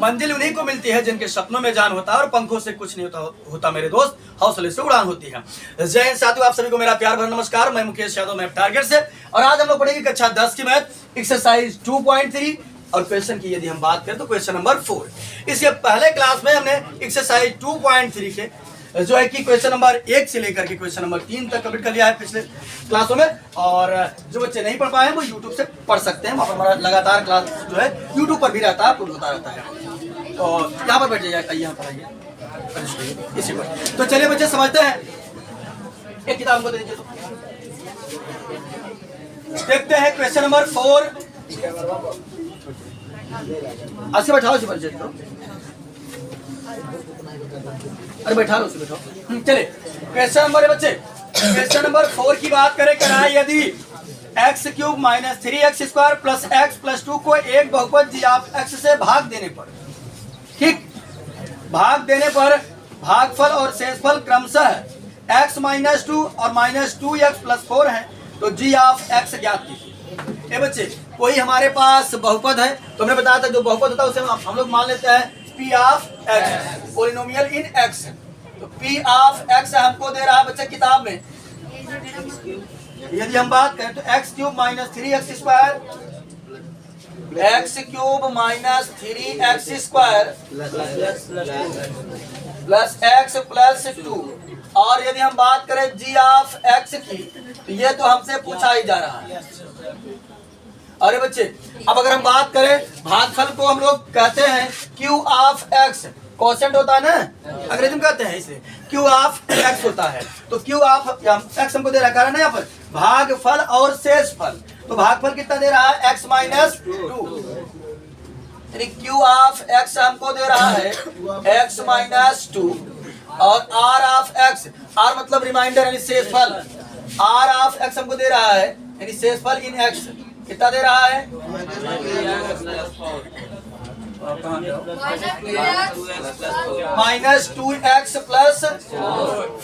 मंजिल उन्हीं को मिलती है जिनके सपनों में जान होता है और पंखों से कुछ नहीं होता मेरे दोस्त, हौसले से उड़ान होती है। जय हिंद साथियों, आप सभी को मेरा प्यार भरा नमस्कार। मैं मुकेश यादव, मैथ टारगेट से, और आज हम लोग पढ़ेंगे कक्षा 10 की मैथ एक्सरसाइज 2.3 और क्वेश्चन की यदि हम बात करें तो क्वेश्चन नंबर 4। इसके पहले क्लास में हमने एक्सरसाइज 2.3 के जो है कि क्वेश्चन नंबर 1 से लेकर के क्वेश्चन नंबर 3 तक कंप्लीट कर लिया है पिछले क्लासों में। और जो बच्चे नहीं पढ़ पाए हैं वो यूट्यूब से पढ़ सकते हैं, वहाँ पर हमारा लगातार क्लास जो है यूट्यूब पर भी रहता है, आपको होता रहता है। तो यहाँ पर बैठ जाइए, यहाँ पर आइए इसी पर। तो चलिए बच्चे समझते हैं, एक किताब को दे दीजिए। तो देखते हैं क्वेश्चन नंबर 4। ऐसे बैठाओ, इसे परिचय करो। अरे बैठा लो, बैठाओ। चले क्वेश्चन नंबर बच्चे, क्वेश्चन नंबर 4 की बात करें कराए यदि x³ - 3x² + x + 2 को एक बहुपद g ऑफ x से भाग देने पर, ठीक, भाग देने पर भागफल और शेषफल क्रमशः x - 2 और -2x + 4 है, तो g ऑफ x ज्ञात कीजिए। ए बच्चे, कोई हमारे पास बहुपद है, तो हमने बताया था जो बहुपद होता है उसे हम लोग मान लेते हैं P of x, polynomial in x। तो P ऑफ x हमको दे रहा है बच्चे किताब में, यदि हम बात करें तो x³ - 3x² x³ - 3x² plus x plus 2। और यदि हम बात करें g ऑफ x की, तो ये तो हमसे पूछा ही जा रहा है। अरे बच्चे, अब अगर हम बात करें भागफल को हम लोग कहते हैं Q ऑफ x, कोशेंट होता है ना, अंग्रेजी में कहते हैं इसे Q ऑफ x होता है। तो Q ऑफ x हमको दे रहा है, कारण है यहाँ पर भागफल और शेषफल। तो भागफल कितना दे रहा है x - 2, यानी Q ऑफ x हमको दे रहा है x - 2, और R ऑफ x, R मतलब रिमाइंडर यानी शेषफल, R ऑफ x हमको दे रहा है यानी शेषफल इन x, कितना दे रहा है -2x +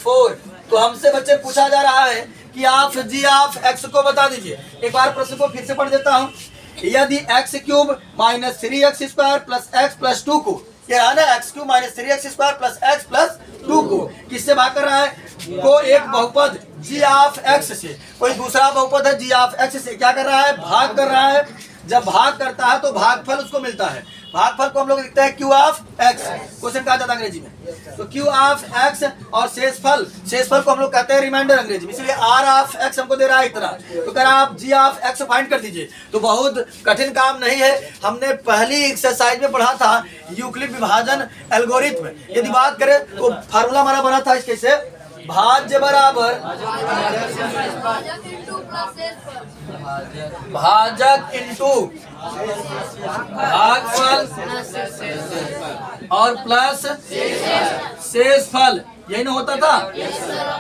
4। तो हमसे बच्चे पूछा जा रहा है कि आप g ऑफ x को बता दीजिए। एक बार प्रश्न को फिर से पढ़ देता हूँ। यदि x³ - 3x² + x + 2 को, ये रहा ना x³ - 3x² + x + 2 को किससे भाग कर रहा है, को एक बहुपद g ऑफ x से कोई दूसरा बहुपद है g ऑफ x से क्या कर रहा है, भाग कर रहा है। जब भाग करता है तो भागफल उसको मिलता है। भागफल को हम लोग लिखते हैं Q ऑफ x, क्वेश्चन कहा जाता है अंग्रेजी में। तो Q ऑफ x और शेषफल को हम लोग कहते हैं रिमाइंडर अंग्रेजी में, इसलिए R ऑफ x हमको दे रहा है इतना। तो अगर आप G ऑफ x फाइंड कर दीजिए, तो बहुत कठिन काम नहीं है। हमने पहली एक्सरसाइज में पढ़ा था यूक्लिड विभाजन एल्गोरिथम। यदि बात करें तो फार्मूला हमारा बना था इसके से, भाज्य बराबर भाजक इंटू भागफल और प्लस शेषफल, यही ना होता था।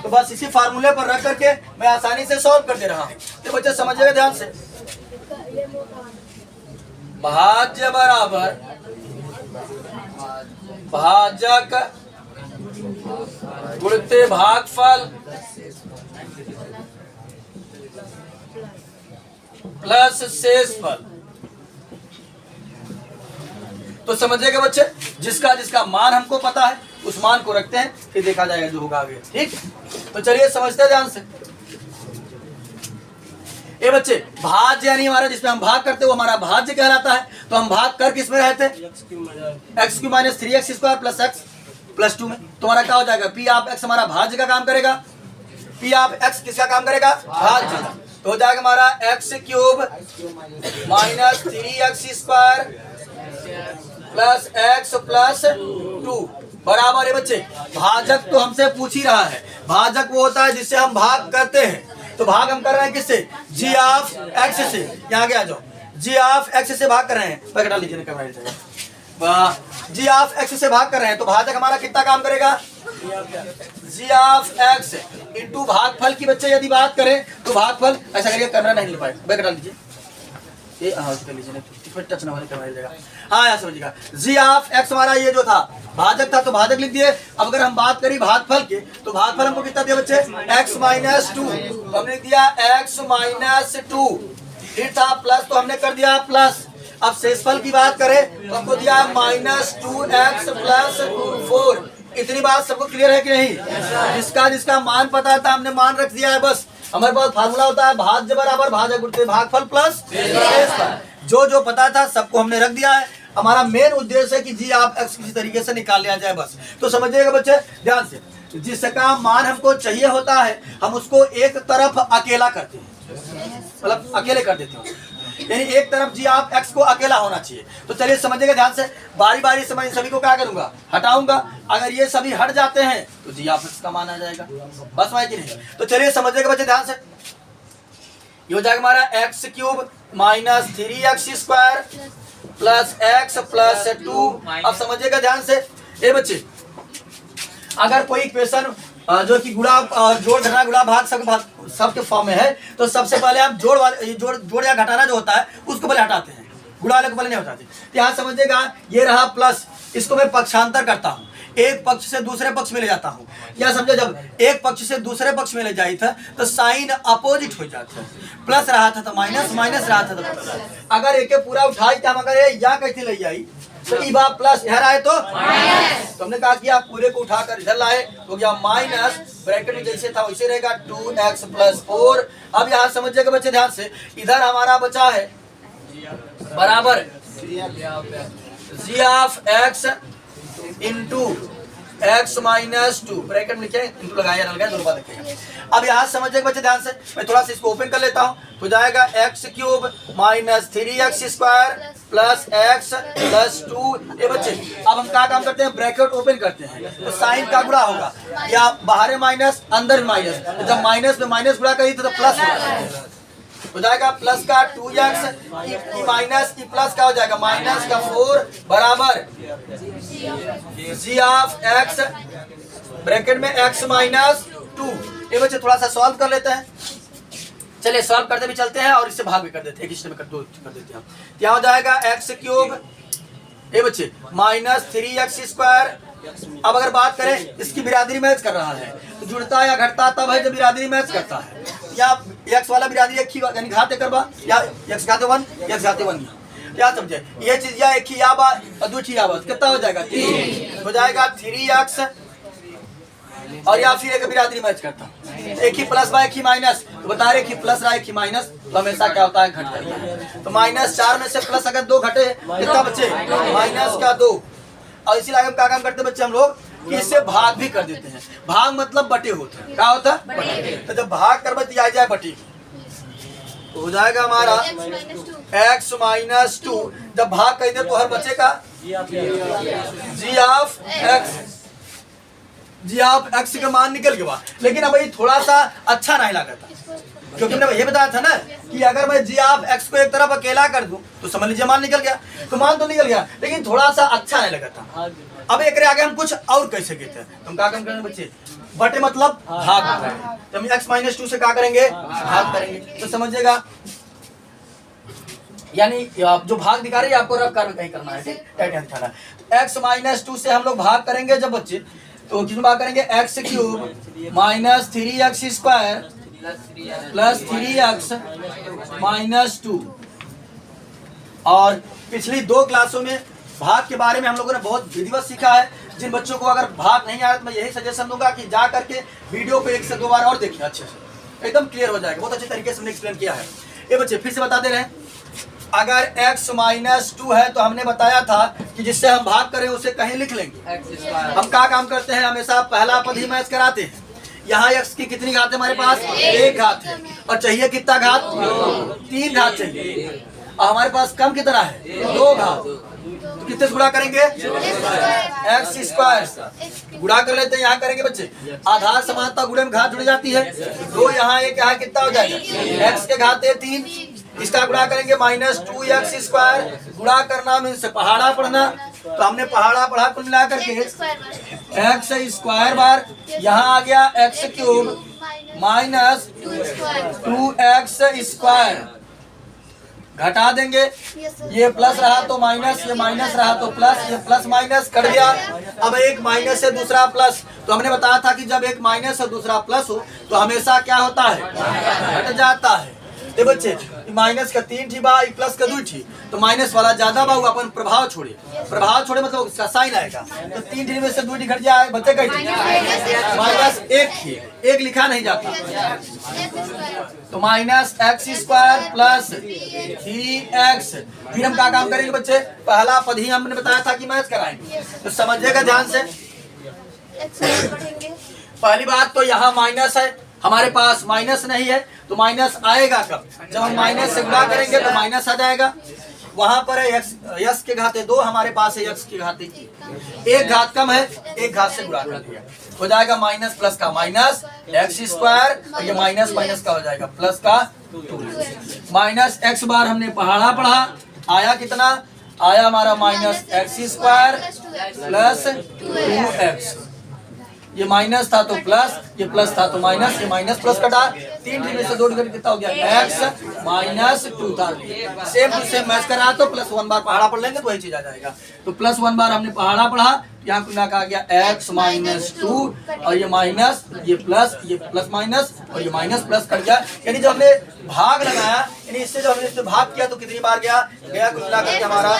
तो बस इसी फार्मूले पर रख करके मैं आसानी से सॉल्व कर दे रहा हूँ। तो बच्चे समझिएगा ध्यान से, भाज्य बराबर भाजक गुणित भागफल प्लस शेषफल। तो समझिएगा बच्चे, जिसका जिसका मान हमको पता है उस मान को रखते हैं, फिर देखा जाएगा जो होगा आगे, ठीक। तो चलिए समझते हैं ध्यान से। ये बच्चे, भाज्य यानी हमारा जिसमें हम भाग करते हैं वो हमारा भाज्य कहलाता है। तो हम भाग कर किस में रहते हैं, x³ - 3x² + x + 2 में। तुम्हारा क्या हो जाएगा, P ऑफ x हमारा भाज्य का काम करेगा। P ऑफ x किसका काम करेगा, भाज्य का। तो हो जाएगा हमारा x³ - 3x² plus x plus 2 बराबर है बच्चे। भाजक तो हमसे पूछ ही रहा है, भाजक वो होता है जिससे हम भाग करते हैं। तो भाग हम कर रहे हैं किससे, g ऑफ x से। यहाँ आगे आ जाओ, g ऑफ x से भाग कर रहे हैं, पैकेट डाल लीजिए g ऑफ x से भाग कर रहे हैं। तो भाजक हमारा कितना काम करेगा, g ऑफ x इंटू भागफल की बच्चे यदि बात करें तो भागफल, ऐसा करिए करना नहीं ले पाए, पैकेट डाल लीजिए, ये कर लीजिए, टच ना होने करवा लीजिएगा। हाँ यार समझिएगा, g ऑफ x हमारा ये जो था भाजक था, तो भाजक लिख दिए। अब अगर हम बात करें भागफल के, तो भागफल हमको कितना दिया बच्चे, x - 2, हमने दिया x - 2, फिर था प्लस तो हमने कर दिया प्लस, अब शेषफल की बात करें तो हमको दिया है -2x + 4। इतनी बात सबको क्लियर है कि नहीं? जिसका जिसका मान पता था हमने मान रख दिया है। बस हमारे पास फार्मूला होता है भाज्य बराबर भाजक गुणित भागफल प्लस शेषफल। जो जो पता था सबको हमने रख दिया है। हमारा मेन उद्देश्य है कि जी आप x किसी तरीके से निकाल लिया जाए बस। तो समझिएगा बच्चे ध्यान से, जिसका मान हमको चाहिए होता है हम उसको एक तरफ अकेला करते हैं, मतलब अकेले कर देते हैं। यानी एक तरफ जी आप x को अकेला होना चाहिए। तो चलिए समझिएगा ध्यान से, बारी बारी से मैं सभी को क्या करूंगा, हटाऊंगा। अगर ये सभी हट जाते हैं तो जी आप x का मान आ जाएगा। बस भाई कि नहीं? तो चलिए समझिएगा बच्चे ध्यान से, ये हो जाएगा हमारा x³ - 3x² + x + 2। अब समझिएगा ध्यान से, ये बच्चे अगर कोई इक्वेशन जो कि गुणा जोड़ घटाना गुणा भाग सब के फॉर्म में है तो सबसे पहले हम जोड़ या घटाना जो होता है उसको पहले हटाते हैं, गुणा वाले को पहले नहीं हटाते। तो यहाँ समझिएगा ये रहा प्लस, इसको मैं पक्षांतर करता हूँ, एक पक्ष से दूसरे पक्ष में ले जाता हूँ। या समझे जब एक पक्ष से दूसरे पक्ष में ले जाई था तो साइन अपोजिट हो जाता है, प्लस रहा था तो माइनस, माइनस रहा था तो प्लस। अगर एक पूरा उठाई तो हम अगर या कैसे ले जाई तो ई बार प्लस इधर आए तो माइनस। तो हमने कहा कि आप पूरे को उठाकर इधर लाए तो क्या माइनस, ब्रैकेट में जैसे था वैसे रहेगा 2x + 4। अब यहाँ समझिएगा बच्चे ध्यान से, इधर हमारा बचा है बराबर g(x) * x - 2, ब्रैकेट में लिखे इंटू लगाया दोनों बात लिखेंगे। अब यहाँ समझिएगा बच्चे ध्यान से, मैं थोड़ा सा इसको ओपन कर लेता हूँ तो जाएगा x³ - 3x² + x + 2। ये बच्चे अब हम क्या काम करते हैं, ब्रैकेट ओपन करते हैं तो साइन का गुणा होगा, या बाहर है माइनस अंदर माइनस, तो जब माइनस में माइनस गुणा करी तो प्लस हो जाएगा, प्लस का 2x माइनस प्लस का हो जाएगा -4 बराबर g(x) ब्रैकेट में x - 2। ये बच्चे थोड़ा सा सॉल्व कर लेते हैं। चलिए सॉल्व करते भी चलते हैं और इससे भाग भी कर देते हैं, एक हिस्से में कर देते हैं। क्या हो जाएगा x³ ये बच्चे -3x²। अब अगर बात करें इसकी बिरादरी मैच कर रहा है तो जुड़ता या घटता तब है जब बिरादरी मैच करता है, या x वाला बिरादरी एक ही यानी घाते करवा, या x घाते 1 x घाते 1। क्या समझे, ये चीज या एक ही या बात और दूसरी या बात कितना हो जाएगा 3 हो जाएगा 3x, और या फिर एक बिरादरी मैच करता, एक ही प्लस बा एक ही माइनस, तो बता रहे कि प्लस रहा एक ही माइनस तो हमेशा क्या होता है घट जाता है। तो -4 में से प्लस अगर 2 घटे कितना बचे -2। और इसीलिए हम क्या काम करते हैं बच्चे हम लोग कि इससे भाग भी कर देते हैं। भाग मतलब बटे होते हैं, क्या होता है बटे। तो जब भाग कर बच आ जाए बटे तो हो जाएगा हमारा x - 2। जब भाग कर दे तो हर बच्चे का g(x) का मान निकल गया। लेकिन अब ये थोड़ा सा अच्छा नहीं लगा था, क्योंकि हमने ये बताया था ना कि अगर मैं g(x) को एक तरफ अकेला कर दूं तो समझ लीजिए मान निकल गया, तो मान तो निकल गया लेकिन थोड़ा सा अच्छा नहीं लगा था। अब एक आगे हम कुछ और कैसे कहते हैं, हम क्या काम करेंगे बच्चे, बटे मतलब भाग करेंगे। तो हम x - 2 से क्या करेंगे, भाग करेंगे। तो समझिएगा यानी जो भाग दिखा रही है आपको रफ कार में कहीं करना है, दिखाना है। x - 2 से हम लोग भाग करेंगे जब बच्चे, तो किसमें भाग करेंगे x³ - 3x² + 3x - 2। और पिछली 2 क्लासों में भाग के बारे में हम लोगों ने बहुत विधिवत सीखा है। जिन बच्चों को अगर भाग नहीं आ रहा तो मैं यही सजेशन दूंगा कि जा करके वीडियो को 1 से 2 बार और देखिए, अच्छे से एकदम क्लियर हो जाएगा। बहुत अच्छे तरीके से हमने एक्सप्लेन किया है। ये बच्चे फिर से बता दे रहे हैं, अगर x - 2 है तो हमने बताया था कि जिससे हम भाग करें उसे कहीं लिख लेंगे। हम क्या काम करते हैं, हमेशा पहला पद ही मैच कराते हैं। यहाँ x की कितनी घात है हमारे पास, 1 घात है, और चाहिए कितना घात, 3 घात चाहिए, और हमारे पास कम कितना है, 2 घात। तो कितने गुणा करेंगे, x²। गुणा कर लेते हैं, यहाँ करेंगे बच्चे, आधार समानता गुणे में घात जुड़ जाती है, 2 यहाँ 1 यहाँ कितना हो जाएगा, x के घात 3, इसका गुणा करेंगे -2x²। गुणा करना मीन्स पहाड़ा पढ़ना, तो हमने पहाड़ा पढ़ा कुल मिला करके x² बार, यहाँ आ गया x³ -2x²। घटा देंगे, ये प्लस रहा तो माइनस, ये माइनस रहा तो प्लस, ये प्लस माइनस कट गया। अब एक माइनस से दूसरा प्लस, तो हमने बताया था कि जब एक माइनस से दूसरा प्लस हो तो हमेशा क्या होता है, घट जाता है। ए बच्चे माइनस का 3 थी बा प्लस का 2 थी, तो माइनस वाला ज्यादा बा अपन प्रभाव छोड़े, प्रभाव छोड़े मतलब उसका साइन आएगा, तो 3 थी में से 2 घट जाए बच्चे कहीं माइनस 1 थी, 1 लिखा नहीं जाता, तो minus x square plus 3x। फिर हम क्या काम करेंगे बच्चे, पहला पद ही हमने बताया था कि मैच कराएंगे, तो समझिएगा ध्यान से। पहली बात तो यहाँ माइनस है, हमारे पास माइनस नहीं है, तो माइनस आएगा कब, जब हम माइनस से गुणा करेंगे तो माइनस आ जाएगा। वहां पर है यक्स के घाते 2, हमारे पास है यक्स के घाते 1 घात कम है, 1 घात से गुणा कर दिया, हो जाएगा माइनस प्लस का माइनस एक्स स्क्वायर, और ये माइनस माइनस का हो जाएगा प्लस का 2 माइनस एक्स बार हमने पढ़ा आया कितना, आया हमारा minus x square plus 2x। ये माइनस था तो प्लस, ये प्लस था तो माइनस, ये माइनस प्लस कटा, 3 में से 2 कितना हो गया x माइनस 2 था। सेम टू सेम मैच करा तो प्लस 1 बार पहाड़ा पढ़ लेंगे तो वही चीज आ जाएगा, तो प्लस 1 बार हमने पहाड़ा पढ़ा, यहाँ गुना का आ गया x माइनस 2, और ये माइनस, ये प्लस माइनस, और ये माइनस प्लस कट गया, यानी जब हमने भाग लगाया, यानी इससे जब हमने इससे भाग किया तो कितनी बार गया गुना करके हमारा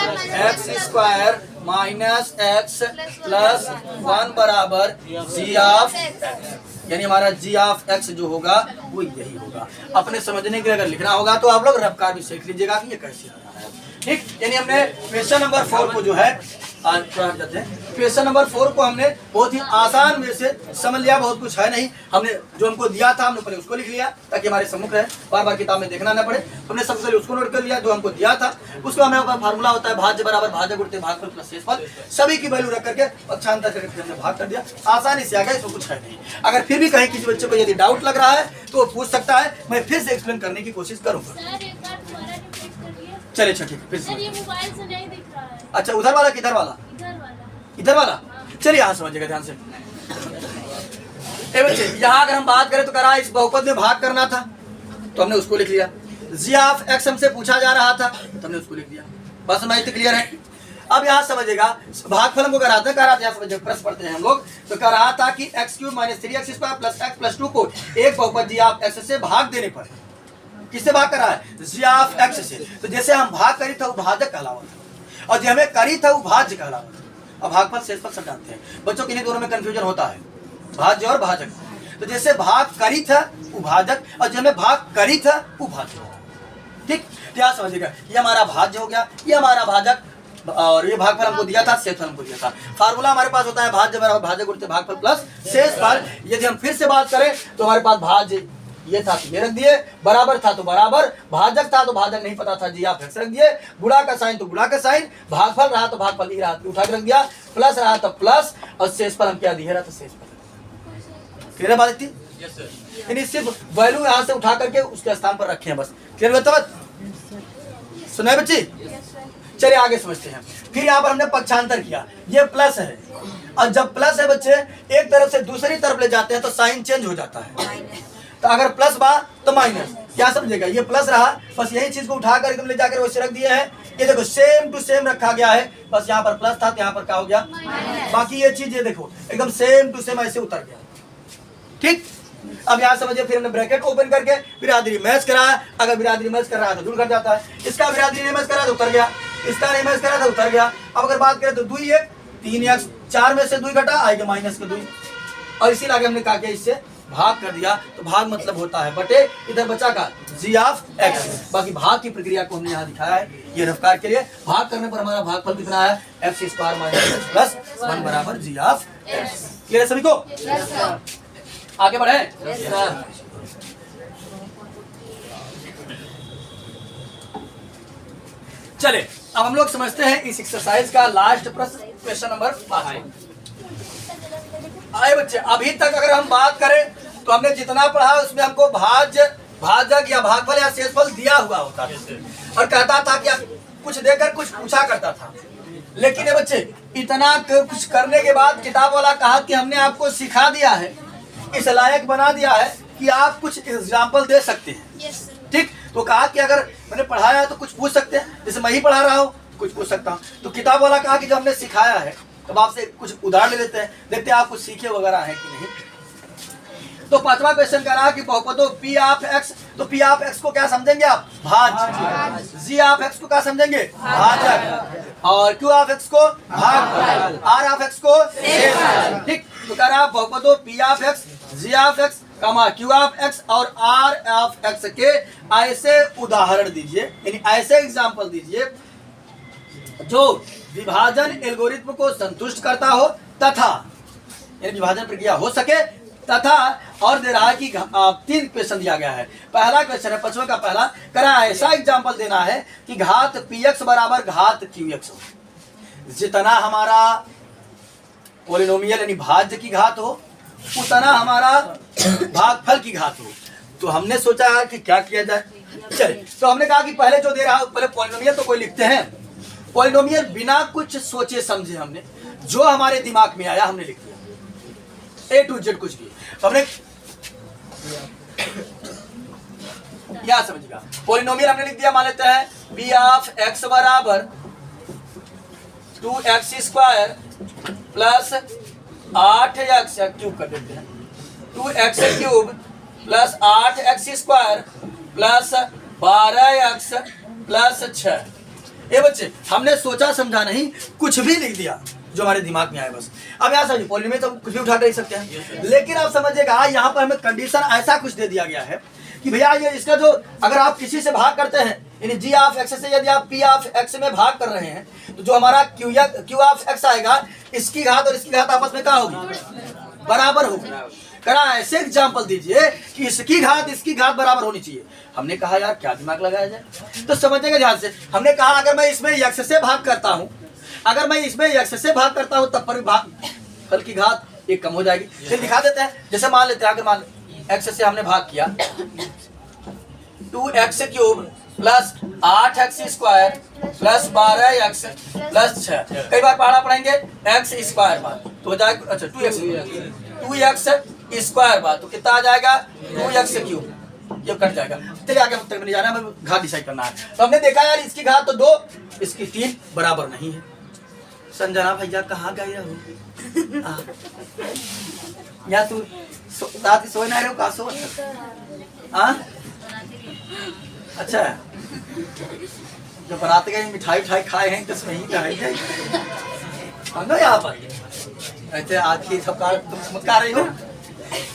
x square minus x plus 1 बराबर जी ऑफ एक्स, यानी हमारा जी ऑफ एक्स जो होगा वो यही होगा। अपने समझने के लिए अगर लिखना होगा तो आप लोग रफ्तार भी सीख लीजिएगा कि ये कैसे होना है, ठीक। यानी हमने क्वेश्चन नंबर 4 को जो है क्वेश्चन नंबर 4 को हमने बहुत ही आसान वे से समझ लिया, बहुत कुछ है नहीं, हमने जो हमको दिया था हमने पहले उसको लिख लिया ताकि हमारे सम्मुख रहे, बार बार किताब में देखना ना पड़े, हमने सबसे पहले उसको नोट कर लिया जो हमको दिया था। उसको हमारे फार्मूला होता है भाज्य बराबर भाज्य गुणित भागफल प्लस शेषफल, सभी की वैल्यू रख करके पक्षांतर करके फिर हमने भाग कर दिया, आसानी से आ गया, इसमें कुछ है नहीं। अगर फिर भी कहीं किसी बच्चे को यदि डाउट लग रहा है तो वो पूछ सकता है, मैं फिर से एक्सप्लेन करने की कोशिश करूंगा। चलिए ठीक है, फिर से ये मोबाइल से नहीं दिख रहा है। अच्छा उधर वाला किधर वाला, इधर वाला, चलिए यहाँ समझिएगा ध्यान से। बच्चे यहाँ अगर हम बात करें तो करा इस बहुपद में भाग करना था तो हमने उसको लिख लिया, जी ऑफ एक्स हमसे पूछा जा रहा था तो हमने उसको लिख दिया, बस मैं इतना क्लियर है। अब यहाँ समझिएगा भागफल हमको कराते यहाँ समझिए प्रश्न पढ़ते हैं हम लोग, तो कह रहा था कि x cube minus 3x square plus x plus 2 को एक बहुपद जी ऑफ एक्स से भाग देने पर, किससे भाग कर रहा है, जी ऑफ एक्स से, तो जैसे हम भाग करी था वो भाजक कहलावा था, और जो हमें करी था वो भाज्य कहलावा था। अब भागफल शेषफल सब जानते हैं बच्चों, किन्हीं दोनों में कंफ्यूजन होता है, भाज्य और भाजक, तो जैसे भाग करी था वो भाजक, और जो हमें भाग करी था वो भाज्य, ठीक। क्या समझिएगा, ये हमारा भाज्य हो गया, ये हमारा भाजक, और ये भागफल हमको दिया था, शेषफल हमको दिया था। फार्मूला हमारे पास होता है भाज्य बराबर भाज्य गुणित भागफल प्लस शेषफल। यदि हम फिर से बात करें तो हमारे पास भाज्य ये था तो ये रख दिए, बराबर था तो बराबर, भाजक था तो भाजक नहीं पता था जी आप एक्स रख दिए, गुणा का साइन तो गुणा का साइन, भागफल रहा तो भागफल ही रहा तो उठा के रख दिया, प्लस रहा तो प्लस, और शेषफल हम क्या दिए रहा तो शेषफल। क्लियर है बात इतनी? Yes sir. यानी सिर्फ वैल्यू यहाँ से उठा करके उसके स्थान पर रखे हैं बस। क्लियर बताओ, सुना है बच्ची? चलिए आगे समझते हैं। फिर यहाँ पर हमने पक्षांतर किया, ये प्लस है, और जब प्लस है बच्चे एक तरफ से दूसरी तरफ ले जाते हैं तो साइन चेंज हो जाता है, तो अगर प्लस बा तो माइनस, क्या समझेगा, ये प्लस रहा, बस यही चीज को उठा कर एकदम ले जाकर वैसे रख दिए हैं, ये देखो सेम टू सेम रखा गया है, बस यहाँ पर प्लस था तो यहाँ पर क्या हो गया, बाकी ये चीज ये देखो एकदम सेम टू सेम ऐसे उतर गया, ठीक। अब यहाँ समझिए, फिर हमने ब्रैकेट ओपन करके बिरादरी मैच कराया, अगर बिरादरी मैच कर रहा है तो दूर कर जाता है, इसका बिरादरी नहीं मैच करा तो उतर गया, इसका नहीं मैच करा तो उतर गया। अब अगर बात करें तो 2 1 3 x 4 में से 2 घटा आएगा माइनस का 2, और इसीलिए आगे हमने कहा कि इससे भाग कर दिया, तो भाग मतलब होता है बटे, इधर बचा का जी ऑफ एक्स, बाकी भाग की प्रक्रिया को हमने यहाँ दिखाया है ये रफ्तार के लिए। भाग करने पर हमारा भागफल कितना है, x square minus x plus 1 बराबर जी ऑफ एक्स। क्लियर है सभी को? आगे बढ़े। चले अब हम लोग समझते हैं इस एक्सरसाइज का लास्ट प्रश्न, क्वेश्चन नंबर 5। आए बच्चे, अभी तक अगर हम बात करें तो हमने जितना पढ़ा उसमें हमको भाजक या भागफल या शेषफल दिया हुआ होता था, और कहता था कि कुछ देकर कुछ पूछा करता था, लेकिन ये बच्चे इतना कुछ करने के बाद किताब वाला कहा कि हमने आपको सिखा दिया है, इस लायक बना दिया है कि आप कुछ एग्जाम्पल दे सकते हैं, ठीक। तो कहा कि अगर मैंने पढ़ाया है तो कुछ पूछ सकते हैं, जैसे मैं ही पढ़ा रहा हूँ कुछ पूछ सकता हूँ, तो किताब वाला कहा कि जब हमने सिखाया है तब आपसे कुछ उदाहरण ले लेते हैं, देखते हैं आप कुछ सीखे वगैरह है कि नहीं। तो पांचवा क्वेश्चन कह रहा कि बहुपदों पी ऑफ एक्स, तो पी ऑफ एक्स को क्या समझेंगे आप? भाज्य। जी ऑफ एक्स को क्या समझेंगे? भाजक। और क्यू ऑफ एक्स को भाग, आर ऑफ एक्स को शेष। ठीक, तो कह रहा बहुपदों P of x, G of x, Q of x और आर ऑफ एक्स के ऐसे उदाहरण दीजिए, यानी ऐसे एग्जाम्पल दीजिए जो विभाजन एल्गोरिथ्म को संतुष्ट करता हो तथा, यानी विभाजन प्रक्रिया हो सके तथा, और दे रहा है कि 3 क्वेश्चन दिया गया है। पहला क्वेश्चन है 5वें का पहला, करा ऐसा एग्जाम्पल देना है कि घात पी एक्स बराबर घात क्यू एक्स हो। जितना हमारा पॉलिनोमियल यानी भाज्य की घात हो उतना हमारा भागफल की घात हो। तो हमने सोचा कि क्या किया जाए। चलिए, तो हमने कहा कि पहले जो दे रहा है पहले पॉलिनोमियल तो कोई लिखते हैं, पॉलिनोमियल बिना कुछ सोचे समझे हमने जो हमारे दिमाग में आया हमने लिख दिया, ए टू जेड कुछ भी। तो हमने क्या समझेगा, पॉलिनोमियल हमने लिख दिया, मान लेते हैं पी ऑफ एक्स बराबर 2x² प्लस 8x क्यूब कर देते हैं, 2x³ plus 8x² plus 12x plus 6। ये बच्चे हमने सोचा समझा नहीं, कुछ भी लिख दिया जो हमारे दिमाग में आया बस। अब यहाँ समझिए, पॉलिनोमियल तो कुछ भी उठा नहीं सकते हैं, लेकिन आप समझिएगा यहाँ पर हमें कंडीशन ऐसा कुछ दे दिया गया है कि भैया ये इसका जो अगर आप किसी से भाग करते हैं, यानी जी ऑफ एक्स से यदि आप पी ऑफ एक्स में भाग कर रहे हैं, तो जो हमारा क्यू ऑफ एक्स आएगा, इसकी घात और इसकी घात आपस में क्या होगी? बराबर होगी। करा ऐसे एग्जाम्पल दीजिए कि इसकी घात बराबर होनी चाहिए। हमने कहा यार क्या दिमाग लगाया जाए, तो समझेंगे ध्यान से। हमने कहा अगर मैं इसमें एक्स से भाग करता हूँ, अगर मैं इसमें एक्स से भाग करता हूँ तब पर भागफल की घात एक कम हो जाएगी। फिर दिखा देते हैं, जैसे मान लेते हैं अगर मान एक्स से हमने भाग किया 2x³ plus 8x² plus 12x plus 6, कई बार पढ़ा पढ़ेंगे x² बार तो हो जाएगा, अच्छा 2x² बार तो कितना आ जाएगा? 2x³, ये कट जाएगा। चलिए आगे उत्तर में नहीं जाना, हमें घात डिसाइड करना है। तो हमने देखा यार इसकी घात तो 2, इसकी 3 बराबर नहीं है। संजना भैया कहाँ गए हो? या तू रात ही सोए ना रहे हो? कहाँ सो? अच्छा, जब बारात गए मिठाई खाए हैं तो सही कहे हम लोग यहाँ पर ऐसे आज की सब तुम चमत्कार रही हो।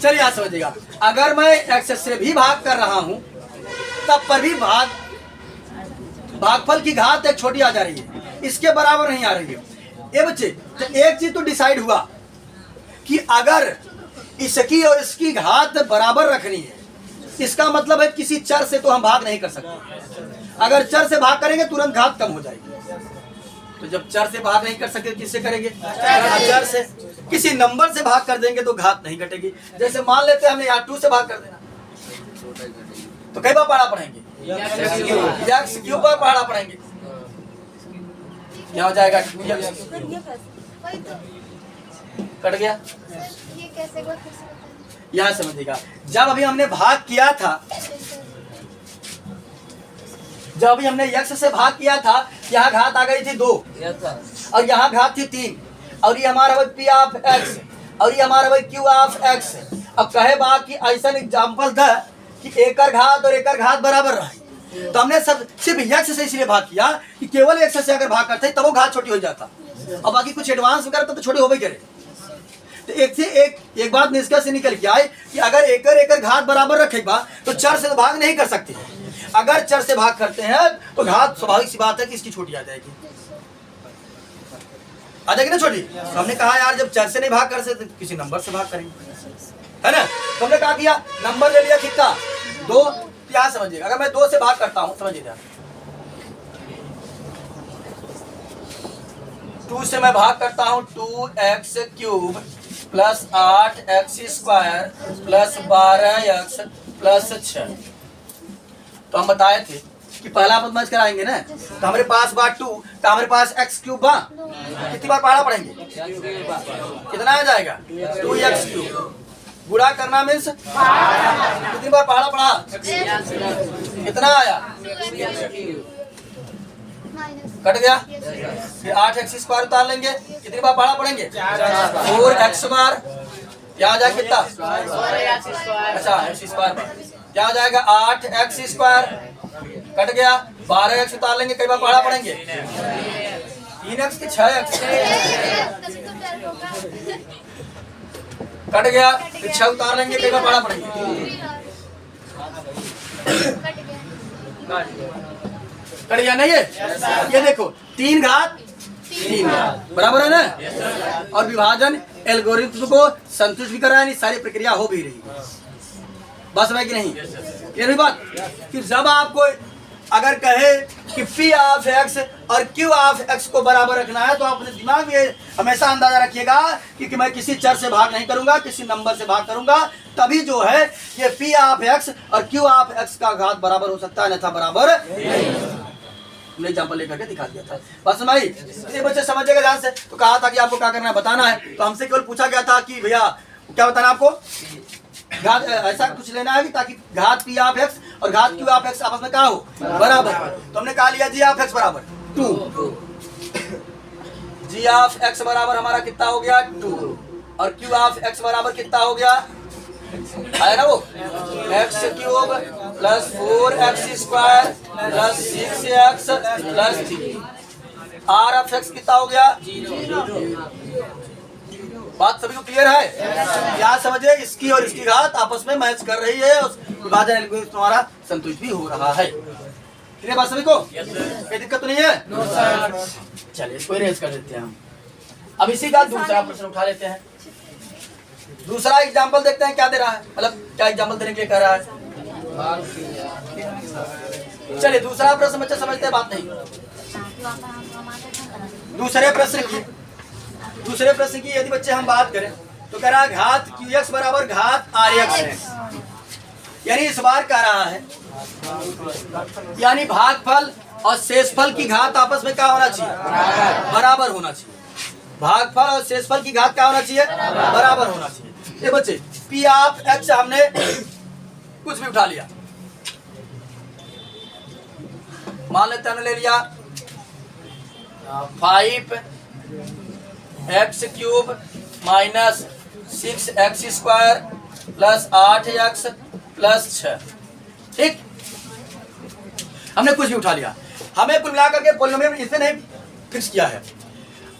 चलिए यहाँ समझिएगा, अगर मैं एक्स से भी भाग कर रहा हूँ तब पर भी भागफल की घात एक छोटी आ जा रही है, इसके बराबर नहीं आ रही है। ये बच्चे तो एक चीज तो डिसाइड हुआ कि अगर इसकी और इसकी घात बराबर रखनी है, इसका मतलब है किसी चर से तो हम भाग नहीं कर सकते। अगर चर से भाग करेंगे तुरंत घात कम हो जाएगी। तो जब चर से भाग नहीं कर सकते किससे करेंगे? चर से। किसी नंबर से भाग कर देंगे तो घात नहीं घटेगी। जैसे मान लेते हैं हमने यहाँ 2 से भाग कर देना, तो कई बार पढ़ा पढ़ेंगे x³ पर पढ़ा पढ़ेंगे, क्या हो जाएगा? कट गया। यहाँ समझिएगा, जब अभी हमने भाग किया था, जब अभी हमने x से भाग किया था, यहाँ घात आ गई थी 2 और यहाँ घात थी 3, और ये हमारा वही पी ऑफ एक्स और ये हमारा वही क्यू ऑफ एक्स। अब कहे बात कि ऐसा एग्जाम्पल था कि एकर घात और एकर घात बराबर रहे, तो हमने सब सिर्फ x से इसलिए भाग किया कि केवल x से अगर भाग करते तब वो घात छोटी हो जाता, और बाकी कुछ एडवांस वगैरह तो छोटे हो भी करे। तो एक से एक बात निष्कर्ष से निकल के आए कि अगर एकर घात बराबर रखेगा तो चर से तो भाग नहीं कर सकते। अगर चर से भाग करते हैं तो घात स्वाभाविक सी बात है कि इसकी छोटी आ जाएगी, आ जाएगी ना छोटी। तो हमने कहा यार जब चर से नहीं भाग कर सकते तो किसी नंबर से भाग करेंगे, है ना। तो हमने कहा किया, नंबर ले लिया कितना? 2। क्या समझिएगा, अगर मैं 2 से भाग करता हूँ, समझिए 2 से मैं भाग करता हूँ 2x³ plus 8x² plus 12x plus 6। तो हम बताए थे कि पहला पद मर्ज कराएंगे ना, तो हमारे पास बार 2, तो हमारे पास x³ बा, कितनी बार पढ़ा पढ़ेंगे? कितना आ जाएगा? 2x³ गुणा करना मीन्स कितनी बार पढ़ा? कितना आया? कट गया। फिर 8x² उतार लेंगे, कितनी बार पढ़ा पढ़ेंगे? 4x बार क्या आ जाएगा कितना? अच्छा एक्स स्क्वायर क्या आ जाएगा? 8 एक्स स्क्वायर कट गया, 12 एक्स उतार लेंगे, कई बार पढ़ा पड़ेंगे 3 एक्स की 6 एक्स कट गया, फिर 6 उतार लेंगे, कई बार पढ़ा पड़ेंगे। कट गया नहीं है? ये देखो 3 घात 3 बराबर है ना? और विभाजन एल्गोरिथ्म को संतुष्ट भी कर रहा है, नहीं सारी प्रक्रिया हो भी रही है। बस है कि नहीं? ये भी बात। फिर जब आपको अगर कहे कि पी ऑफ एक्स और क्यू ऑफ एक्स को बराबर रखना है, तो आप अपने दिमाग में हमेशा अंदाजा रखिएगा कि मैं किसी चर से भाग नहीं करूंगा, किसी नंबर से भाग करूंगा, तभी जो है ये पी ऑफ एक्स और क्यू ऑफ एक्स का घात बराबर हो सकता है, अन्यथा बराबर हमने एग्जाम्पल लेकर के दिखा दिया था। बस भाई ये बच्चे समझेगा ध्यान से। तो कहा था कि आपको क्या करना है, बताना है। तो हमसे केवल पूछा गया था कि भैया क्या बताना आपको, घात ऐसा कुछ लेना है कि ताकि घात पी ऑफ एक्स और घात क्यू ऑफ एक्स आपस में क्या हो, बराबर। तो हमने कहा लिया जी ऑफ एक्स बराबर 2, जी ऑफ एक्स बराबर हमारा कितना हो गया 2, और क्यू ऑफ एक्स बराबर कितना हो गया, है ना वो x cube plus 4x square plus 6x plus 3। R of x कितना हो गया 0। बात सभी को क्लियर है? क्या समझे, इसकी और इसकी घात आपस में मैच कर रही है, उस विभाजन एल्गोरिथम तुम्हारा संतुष्ट भी हो रहा है। क्लियर बात सभी को? कोई दिक्कत तो नहीं है? चलिए इसको इरेज कर देते हैं हम। अब इसी का दूसरा प्रश्न उठा लेते हैं। दूसरा एग्जाम्पल देखते हैं क्या दे रहा है, मतलब क्या एग्जाम्पल देने के लिए कह रहा है। चलिए दूसरा प्रश्न बच्चे समझते हैं, बात नहीं। दूसरे प्रश्न की यदि बच्चे हम बात करें तो कह रहा है घात क्यू एक्स बराबर घात आर एक्स है। यानी इस बार कह रहा है यानी भागफल और शेषफल की घात आपस में क्या होना चाहिए, बराबर होना चाहिए। भागफल और शेषफल की घात क्या होना चाहिए, बराबर होना चाहिए। ये बच्चे पी ऑफ एक्स हमने कुछ भी उठा लिया, मान लेते हमने ले लिया 5x cube minus 6x square plus 8x plus 6। ठीक, हमने कुछ भी उठा लिया, हमें कुल मिलाकर के पॉलिनोमियल इसमें नहीं फिक्स किया है।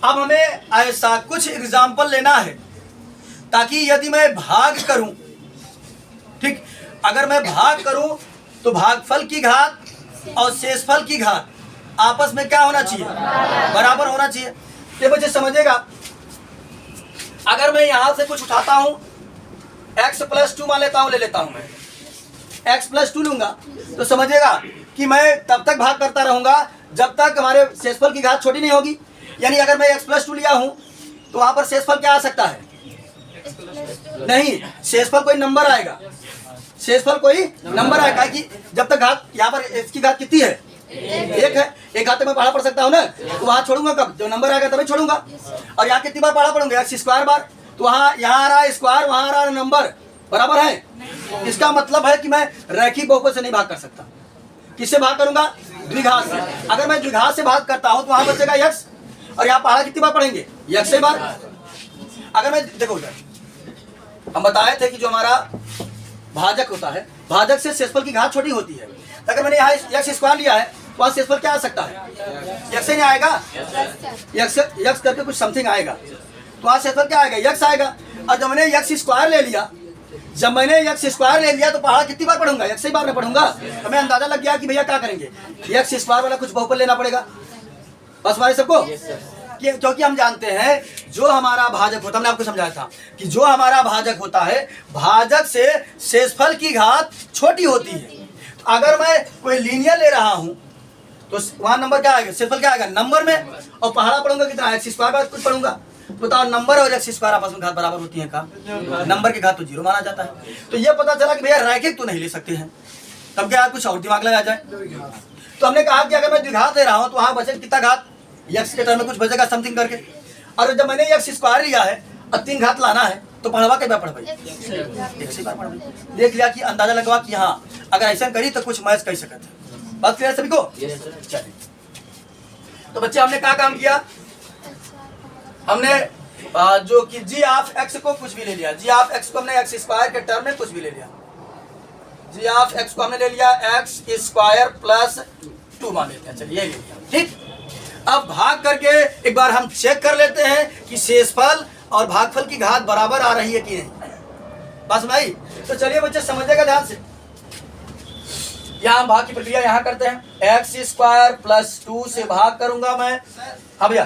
अब हमें ऐसा कुछ एग्जाम्पल लेना है ताकि यदि मैं भाग करूं, ठीक, अगर मैं भाग करूं तो भागफल की घात और शेषफल की घात आपस में क्या होना चाहिए, बराबर होना चाहिए। ये बच्चे समझेगा, अगर मैं यहां से कुछ उठाता हूं x प्लस 2 मान लेता हूं, ले लेता हूं मैं x प्लस 2 लूंगा, तो समझेगा कि मैं तब तक भाग करता रहूंगा जब तक हमारे शेषफल की घात छोटी नहीं होगी। यानी अगर मैं x प्लस 2 लिया हूं तो वहां पर शेषफल क्या आ सकता है, नहीं, शेषफल कोई नंबर आएगा, शेषफल कोई नंबर आएगा कि जब तक घात यहाँ पर इसकी घात कितनी है, 1 है, एक घात मैं पढ़ा पढ़ सकता हूँ ना, तो वहां छोड़ूंगा कब, जो नंबर आएगा तभी छोड़ूंगा। और यहाँ कितनी बार पढ़ा पढ़ूंगा, एक्स स्क्वायर बार, तो वहाँ यहाँ आ रहा है स्क्वायर, वहाँ आ रहा है नंबर, बराबर है। इसका मतलब है कि मैं रैखिक बहुपद से नहीं भाग कर सकता। किससे भाग करूंगा, द्विघात से। अगर मैं द्विघात से भाग करता हूँ तो वहां बचेगा यक्स, और यहाँ पढ़ा कितनी बार पढ़ेंगे, यक्स से बार। अगर मैं देखो हम बताए थे कि जो हमारा भाजक होता है, भाजक से शेषफल की घात छोटी होती है। तो अगर मैंने यहाँ यक्स स्क्वायर लिया है तो वहाँ शेषफल क्या आ सकता है, यक्स से नहीं आएगा, यक्स करके कुछ समथिंग आएगा, तो वहाँ शेषफल क्या आएगा, यक्स आएगा। और जब मैंने यक्स स्क्वायर ले लिया, तो पहाड़ा कितनी बार पढ़ूंगा, यक्स ही बार में पढ़ूंगा। हमें अंदाजा लग गया कि भैया क्या करेंगे, यक्स स्क्वायर वाला कुछ बहुपद लेना पड़ेगा। बस हमारे सबको, क्योंकि हम जानते हैं जो हमारा भाजक होता है, हमने आपको समझाया था कि जो हमारा भाजक होता है, भाजक से शेषफल की घात छोटी होती है। तो अगर मैं कोई लीनियर ले रहा हूं तो वहां नंबर क्या आएगा, शेषफल क्या आएगा, नंबर में, और पहाड़ा पढ़ूंगा कितना, एक्स स्क्वायर बार कुछ पढ़ूंगा। बताओ नंबर और एक्स स्क्वायर आपस में घात बराबर होती है का, नंबर की घात तो 0 माना जाता है। तो ये पता चला कि भैया रैखिक तो नहीं ले सकते हैं, तब क्या कुछ और दिमाग लगा जाए। तो हमने कहा कि अगर मैं द्विघात ले रहा हूं तो वहां बचे कितना घात, यक्स के टर्म में कुछ बचेगा समथिंग करके। और जब मैंने यक्स स्क्वायर लिया है और 3 घात लाना है तो पढ़वा के पढ़ भाई, एक से बार पढ़, देख लिया कि अंदाजा लगवा कि हाँ अगर ऐसा करी तो कुछ मैच कर सकते हैं। बात क्लियर सभी को? चलिए, तो बच्चे हमने क्या काम किया, हमने जो कि जी ऑफ एक्स को कुछ भी ले लिया, जी ऑफ एक्स को हमने एक्स स्क्वायर के टर्म में कुछ भी ले लिया, जी ऑफ एक्स को हमने ले लिया एक्स स्क्वायर प्लस 2 मान लेते हैं, चलिए ये ले लिया। ठीक, अब भाग करके एक बार हम चेक कर लेते हैं कि शेषफल और भागफल की घात बराबर आ रही है कि नहीं। बस भाई, तो चलिए बच्चे समझिएगा ध्यान से। यहाँ हम भाग की प्रक्रिया यहाँ करते हैं, एक्स स्क्वायर प्लस 2 से भाग करूंगा मैं। हाँ भैया,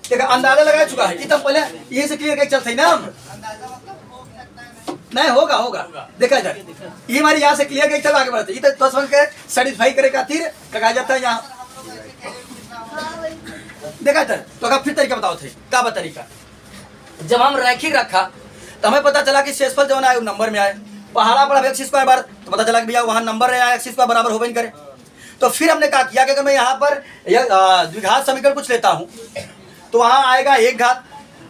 देखा अंदाजा लगा चुका है कि तब पहले यही से क्लियर चलते ही ना हम। नहीं होगा होगा, देखा जाए ये हमारी यहाँ से क्लियर गई तब आगे बढ़ते, ये तो समझ के सेटिस्फाई करे खातिर लगा जाता है यहाँ। देखा था तो अगर फिर तरीका बताओ थे, क्या बता तरीका। जब हम रैखिक रखा तो हमें पता चला कि शेषफल जो आए नंबर में आए, पहाड़ा पर एक्स स्क्वायर बार तो पता चला कि भैया वहां नंबर आया एक्स स्क्वायर बराबर होबे नहीं करे। तो फिर हमने क्या किया कि मैं यहाँ पर द्विघात समीकरण कुछ लेता हूँ तो वहां आएगा एक घात,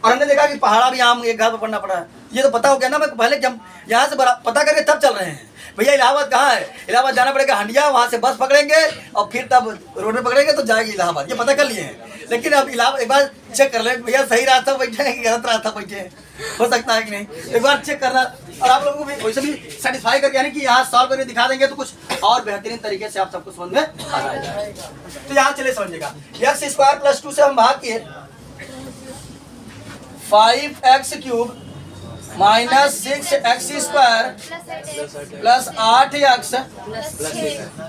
और हमने देखा कि पहाड़ा भी हम एक घात पर पढ़ना पड़ा है। ये तो पता हो गया ना, मैं पहले जब यहाँ से पता करके तब चल रहे हैं। भैया इलाहाबाद कहाँ है, इलाहाबाद जाना पड़ेगा हंडिया, वहां से बस पकड़ेंगे और फिर तब रोड में पकड़ेंगे तो जाएगी इलाहाबाद, ये पता कर लिए हैं। लेकिन अब इलाहाबाद एक बार चेक कर ले भैया सही रास्ता बैठे हैं कि गलत रास्ता बैठे हैं, हो सकता है कि नहीं, एक बार चेक करना। और आप लोगों को भी वैसे भी सेटिस्फाई करके यानी कि यहाँ सॉल्व करके दिखा देंगे तो कुछ और बेहतरीन तरीके से आप सबको समझ में आ जाएगा। तो यहाँ चले समझिएगा, एक्स स्क्वायर प्लस 2 से हम भाग किए 5x cube minus 6x square plus 8x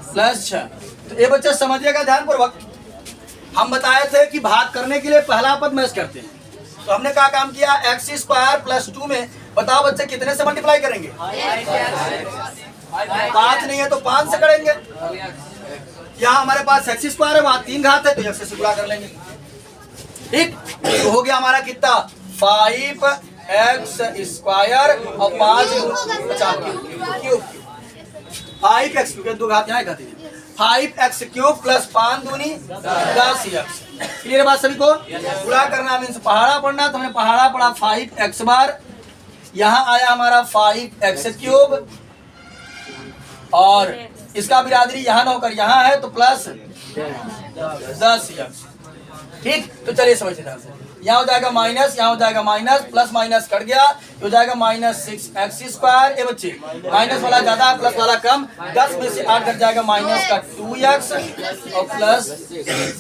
plus 6। तो ये बच्चे समझिएगा ध्यान पूर्वक। हम बताए थे कि भाग करने के लिए पहला पद मैच करते हैं, तो हमने क्या काम किया, एक्स स्क्वायर प्लस 2 में बताओ बच्चे कितने से मल्टीप्लाई करेंगे, 5 नहीं है तो 5 से करेंगे। यहाँ हमारे पास एक्स स्क्वायर है, वहाँ 3 घात है तो एक्स से गुणा कर लेंगे। ठीक, तो हो गया हमारा कितना 5x स्क्वायर और 5 क्यूब 5x क्योंकि 2 घात यहाँ घाती 5x क्यूब प्लस 5 दूनी 10x। क्लियर बात सभी को। गुणा करना मीन्स पहाड़ा पढ़ना, तो हमने पहाड़ा पढ़ा 5x बार, यहाँ आया हमारा 5x क्यूब और इसका बिरादरी यहाँ ना होकर यहाँ है तो प्लस 10x। ठीक, तो चलिए समझते ध्यान से। यहाँ हो जाएगा माइनस, यहाँ हो जाएगा माइनस, प्लस माइनस कट गया, हो जाएगा माइनस 6x स्क्वायर। ये बच्चे माइनस वाला ज्यादा प्लस वाला कम, 10 में से 8 कट जाएगा माइनस का 2x और प्लस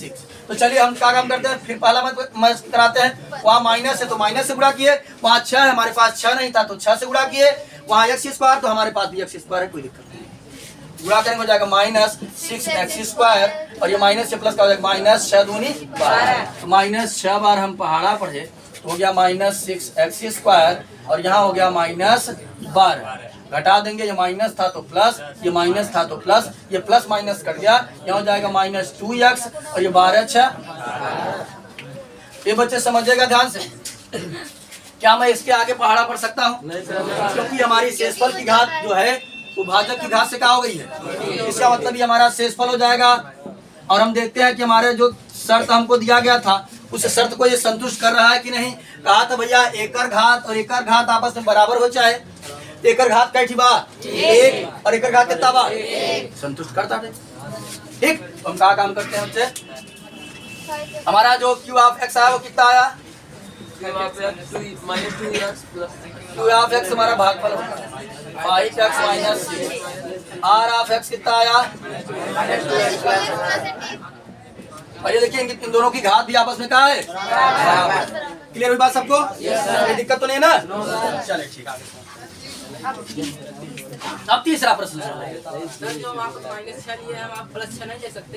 6। तो चलिए हम क्या काम करते हैं, फिर पहला मत कराते हैं। वहाँ माइनस है तो माइनस से गुणा किए, वहाँ 6 है हमारे पास 6 नहीं था तो 6 से गुणा किए, वहाँ x स्क्वायर तो हमारे पास भी x स्क्वायर है, कोई दिक्कत नहीं। गुणा करेंगे हो जाएगा माइनस 6x स्क्वायर और ये माइनस से प्लस का हो जाएगा माइनस 6 दूनी 12। तो माइनस 6 बार हम पहाड़ा पढ़े, हो गया माइनस 6x स्क्वायर और यहाँ हो गया माइनस 12। घटा देंगे, ये माइनस था तो प्लस, ये माइनस था तो प्लस, ये प्लस माइनस कट गया, यहाँ हो जाएगा माइनस 2x और ये 12 6। ये बच्चे समझिएगा ध्यान से। क्या मैं इसके आगे पहाड़ा पढ़ सकता हूँ, क्योंकि हमारी शेषफल की घात जो है वो भाजक की घात से क्या हो गई है, इसका मतलब ये हमारा शेषफल हो जाएगा। और हम देखते हैं कि हमारे जो शर्त हमको दिया गया था उस शर्त को ये संतुष्ट कर रहा है कि नहीं। कहा था भैया एकर घात और एकर घात आपस में बराबर हो जाए, एकर घात कैठी बा 1 और एकर घात कितना बा 1, संतुष्ट करता है। ठीक, तो हम क्या काम करते हैं हमसे, हमारा जो क्यू ऑफ एक्स आया वो कितना आया, क्यू ऑफ एक्स हमारा भागफल 5x minus 6, are of x कितना आया। और ये देखिए इन दोनों की घात भी आपस में कहाँ है, क्लियर हुई बात सबको, कोई दिक्कत तो नहीं है ना। चले ठीक है, अब तीसरा प्रश्न जो आप माइनस 6 लिए हम आप प्लस 6 नहीं ले सकते।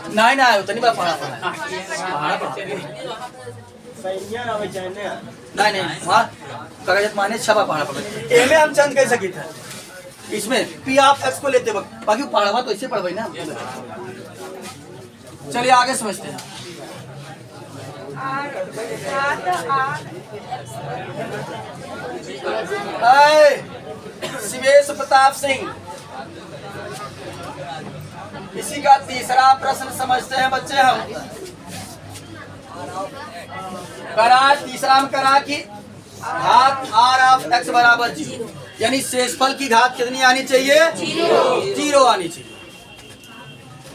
नहीं ना उतनी बार पढ़ा नहीं वहाँ कागज माइनस 6 बार पढ़ा पड़ा। एमे हम चंद कह सकी था, इसमें पी ऑफ एक्स को लेते वक्त बाकी पढ़वा तो इससे पढ़वाई ना। चलिए आगे समझते हैं। शिवेश प्रताप सिंह, इसी का तीसरा प्रश्न समझते हैं बच्चे हम। करा तीसरा में करा कि घात आर ऑफ एक्स बराबर 0, यानी शेषफल की घात कितनी आनी चाहिए, 0 आनी चाहिए।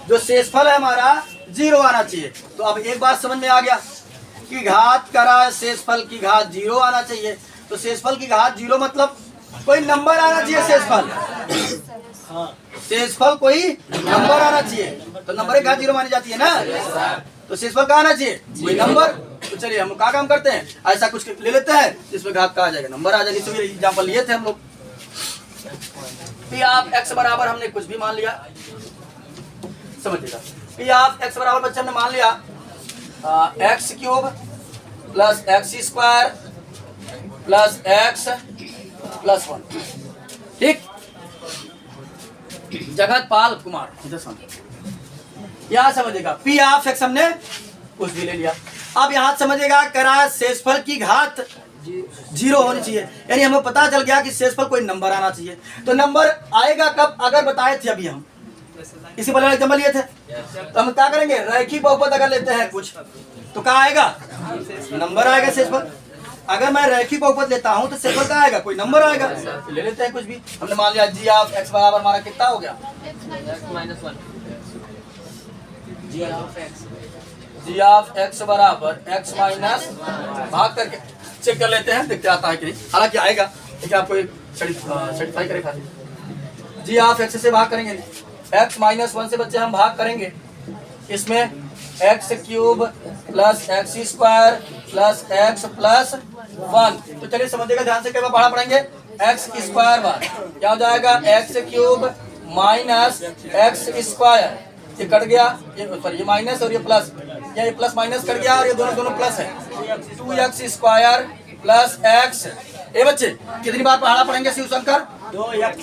जो शेषफल है हमारा 0 आना चाहिए। तो अब एक बात समझ में आ गया कि घात करा शेषफल की घात 0 आना चाहिए। तो शेषफल की घात 0 मतलब कोई नंबर आना चाहिए। शेषफल कोई नंबर आना चाहिए। तो नंबर की घात 0 मानी जाती है ना। तो शेषफल कहाँ आना चाहिए? कोई नंबर। तो चलिए हम क्या काम करते हैं, ऐसा कुछ ले लेते हैं जिसमें घात का आ जाएगा, नंबर आ जाएगी। इसमें एग्जाम्पल लिए थे हम लोग। पी ऑफ एक्स बराबर हमने कुछ भी मान लिया, समझिएगा। पी ऑफ एक्स बराबर बच्चे हमने मान लिया x cube plus x square plus x plus 1। ठीक, जगत पाल कुमार यहाँ समझेगा। पी ऑफ एक्स हमने कुछ भी ले लिया। अब यहाँ समझेगा करा शेषफल की घात 0 होनी चाहिए, यानी हमें पता चल गया कि शेषफल कोई नंबर आना चाहिए। तो नंबर आएगा कब? अगर बताए थे अभी हम इसी पर एग्जाम्पल लिए थे। तो हम क्या करेंगे, रैखिक बहुपद अगर लेते हैं कुछ तो क्या आएगा? नंबर आएगा शेषफल। अगर मैं रैखिक बहुपद लेता हूं तो शेषफल क्या आएगा? कोई नंबर आएगा। ले लेते हैं कुछ भी। हमने मान लिया जी ऑफ एक्स बराबर हमारा कितना हो गया? जी ऑफ एक्स बराबर एक्स माइनस भाग करके चेक कर लेते हैं, देखते आता है कि नहीं। हालांकि आएगा, लेकिन आपको सर्टिफाई करे खातिर जी ऑफ एक्स से भाग करेंगे। एक्स माइनस 1 से बच्चे हम भाग करेंगे। इसमें x cube plus x square plus x plus 1। तो चलिए समझिएगा ध्यान से, क्या पढ़ा पढ़ेंगे। एक्स स्क्वायर बार क्या हो जाएगा? X cube minus x square, ये कट गया, ये माइनस और ये प्लस, ये प्लस माइनस कट गया और ये दोनों प्लस है। 2x square plus x. ए बच्चे कितनी बार पढ़ा पढ़ेंगे शिवशंकर? 2x।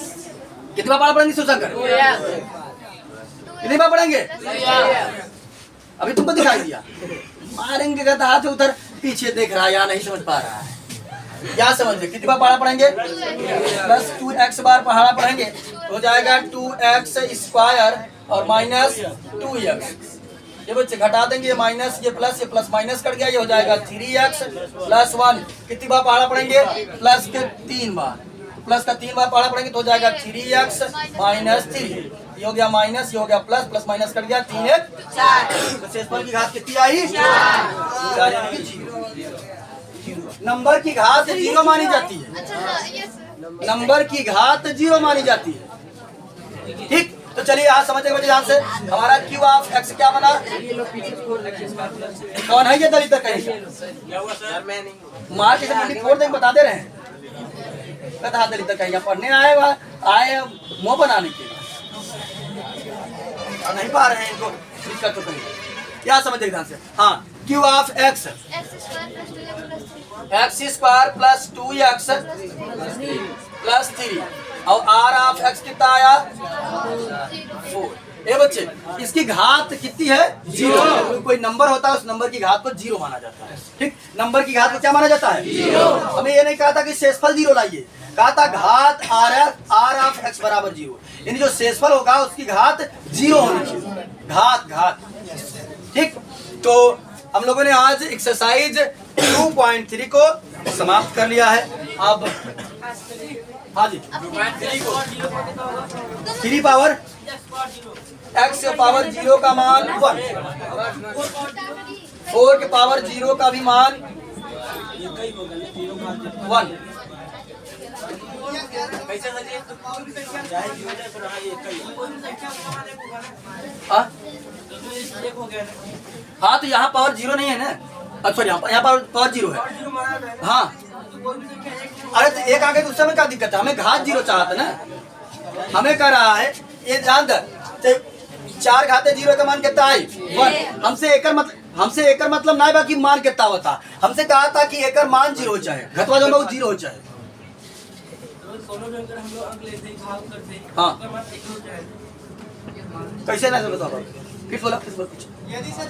कितनी बार पढ़ा पढ़ेंगे शिवशंकर? कितनी बार पढ़ेंगे? अभी तुमको दिखाई दिया। मारेंगे कहता हाथ उधर पीछे देख रहा है या नहीं समझ पा रहा है, क्या समझ ले? कितनी बार पढ़ा पढ़ेंगे? प्लस 2x बार पढ़ा पढ़ेंगे, हो जाएगा 2x स्क्वायर और माइनस 2x। ये बच्चे घटा देंगे, ये माइनस ये प्लस माइनस कट गया, ये हो जाएगा 3x प्लस 1। कितनी बार पढ़ा पढ़ेंगे? प्लस के 3 बार। प्लस का 3 बार पढ़ा पढ़ेंगे तो हो जाएगा 3x माइनस 3। ये हो गया माइनस, ये हो गया प्लस माइनस कट गया, 3 1 4। तो शेषफल की घात कितनी आई? 4। नंबर की घात 0 मानी जाती है। नंबर की घात 0 मानी जाती है। ठीक, तो चलिए यहाँ समझिए बच्चे ध्यान से। हमारा क्यू ऑफ एक्स क्या बना? कौन है ये दलित? कहीं मार के फोड़ देंगे, बता दे रहे हैं। कहा दलित कहीं पढ़ने आए मुंह बनाने के लिए नहीं पा रहे हैं इनको दिक्कत तो कहीं। यहाँ समझिए ध्यान से। हाँ, Q of x x square plus 2x plus 3 और आर ऑफ एक्स कितना आया? 4। ये बच्चे इसकी घात कितनी है? 0। कोई नंबर होता है उस नंबर की घात को 0 माना जाता है। ठीक, नंबर की घात को क्या माना जाता है? 0। हमें ये नहीं कहा था कि शेषफल 0 लाइए, कहा था घात आर ऑफ एक्स बराबर 0, यानी जो शेषफल होगा उसकी घात 0 होनी चाहिए। घात। ठीक, तो हम लोगों ने आज एक्सरसाइज 2.3 को समाप्त कर लिया है। अब हाँ जी, 3 पावर x के पावर 0 का मान 1, 4 के पावर 0 का भी मान 1। हाँ, तो यहाँ पावर 0 नहीं है ना। अच्छा, यहाँ पावर 0 है। हाँ, अरे तो एक आगे दूसरे में क्या दिक्कत है? हमें घात 0 चाहता ना। हमें कह रहा है ये ध्यान दे, 4 घाते 0 का मान कितना आई? 1। हमसे एकर मतलब ना बाकी मान कितना होता। हमसे कहा था कि एकर मान 0 हो चाहे घटवा जो 0 हो चाहे। हाँ, कैसे ना बताओ, फिर बोला कुछ। यदि सर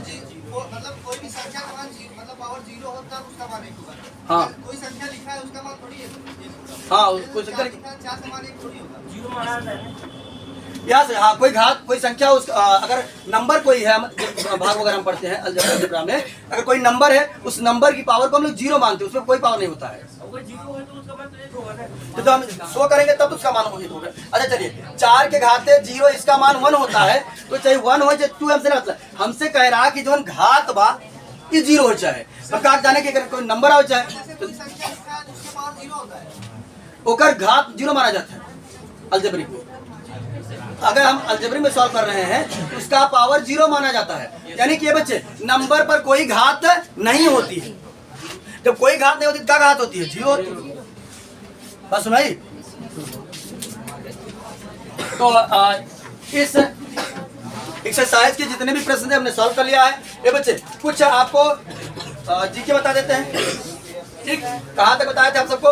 मतलब कोई भी संख्या का मान मतलब पावर 0 होता है उसका मान 1 होगा। हाँ, कोई संख्या लिखा है उसका मान थोड़ी है। हाँ, कोई संख्या 4 का मान 1 थोड़ी होगा। 0 माना जाता है यहाँ से। हाँ, कोई संख्या उस अगर नंबर कोई है, भाग वगैरह हम पढ़ते हैं अलजेब्रा में, अगर कोई नंबर है उस नंबर की पावर को हम लोग 0 मानते हैं, उसमें कोई पावर नहीं होता है। तो हम शो करेंगे तब तो उसका मान होगा। अच्छा चलिए, 4 के घाते 0 इसका मान 1 होता है, तो चाहे 1 हो चाहे 2, हमसे नहीं मतलब, हमसे कह रहा कि जो घात बा ये 0 हो चाहे काट जाने के अगर कोई नंबर हो चाहे जैसे कोई संख्या लिखा है तो उसके पावर 0 होता है। ओकर घात 0 माना जाता है अलजेब्रिक में। अगर हम अलजेब्रिक में सॉल्व कर रहे हैं तो उसका पावर 0 माना जाता है, यानी कि ये बच्चे नंबर पर कोई घात नहीं होती है। जब कोई घात नहीं होती क्या घात होती है? 0 होती है। बस सुनाई। तो इस एक्सरसाइज के जितने भी प्रश्न थे हमने सॉल्व कर लिया है। ये बच्चे कुछ आपको जीके बता देते हैं, ठीक? कहाँ तक बताए थे आप सबको?